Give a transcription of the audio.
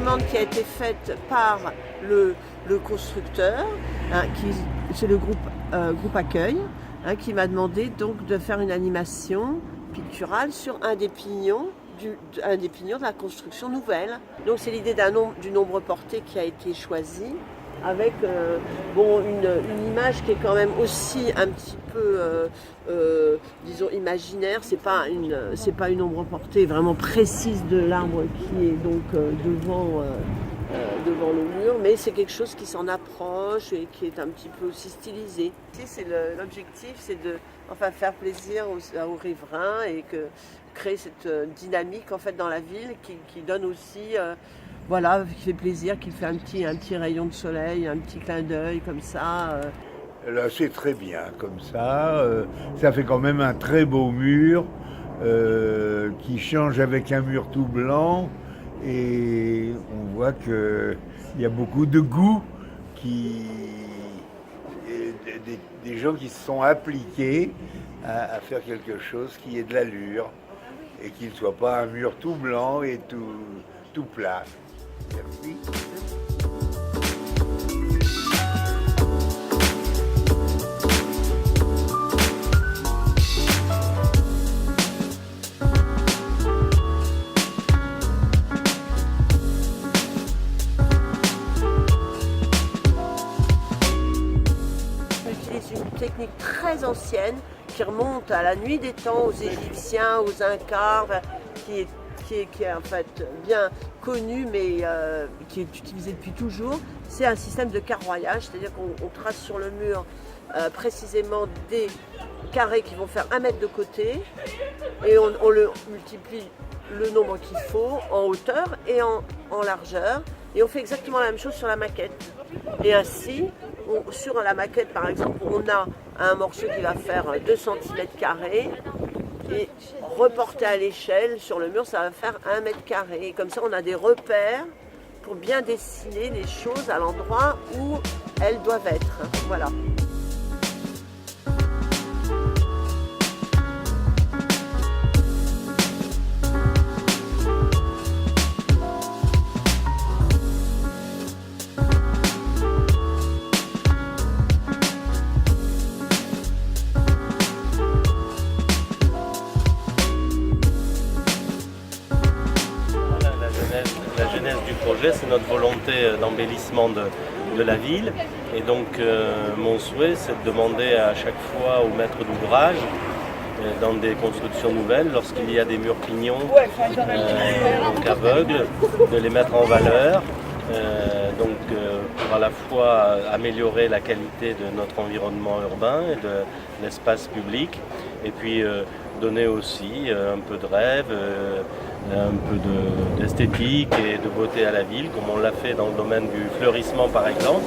demande qui a été faite par le constructeur, hein, c'est le groupe Accueil, hein, qui m'a demandé donc de faire une animation picturale sur un des pignons de la construction nouvelle. Donc c'est l'idée du nombre porté qui a été choisi, avec une image qui est quand même aussi un petit peu disons imaginaire. C'est pas une ombre portée vraiment précise de l'arbre qui est donc devant le mur, mais c'est quelque chose qui s'en approche et qui est un petit peu aussi stylisé. L'objectif, c'est de faire plaisir aux riverains et créer cette dynamique en fait dans la ville qui donne aussi qui fait plaisir, qui fait un petit rayon de soleil, un petit clin d'œil comme ça. Là, c'est très bien comme ça. Ça fait quand même un très beau mur qui change avec un mur tout blanc. Et on voit qu'il y a beaucoup de goût, des gens qui se sont appliqués à faire quelque chose qui ait de l'allure et qu'il ne soit pas un mur tout blanc et tout plat. Merci. Une technique très ancienne qui remonte à la nuit des temps, aux Égyptiens, aux Incas, qui est en fait bien connu mais qui est utilisé depuis toujours. C'est un système de carroyage, c'est-à-dire qu'on trace sur le mur précisément des carrés qui vont faire 1 mètre de côté et on le multiplie le nombre qu'il faut en hauteur et en largeur, et on fait exactement la même chose sur la maquette. Et ainsi, sur la maquette par exemple, on a un morceau qui va faire 2 cm² et reporté à l'échelle sur le mur, ça va faire 1 m². Et comme ça, on a des repères pour bien dessiner les choses à l'endroit où elles doivent être. Voilà. La genèse du projet, c'est notre volonté d'embellissement de la ville. Et donc mon souhait, c'est de demander à chaque fois aux maîtres d'ouvrage, dans des constructions nouvelles, lorsqu'il y a des murs pignons, donc aveugles, de les mettre en valeur, pour à la fois améliorer la qualité de notre environnement urbain et de l'espace public, et puis donner aussi un peu de rêve, un peu d'esthétique et de beauté à la ville, comme on l'a fait dans le domaine du fleurissement par exemple.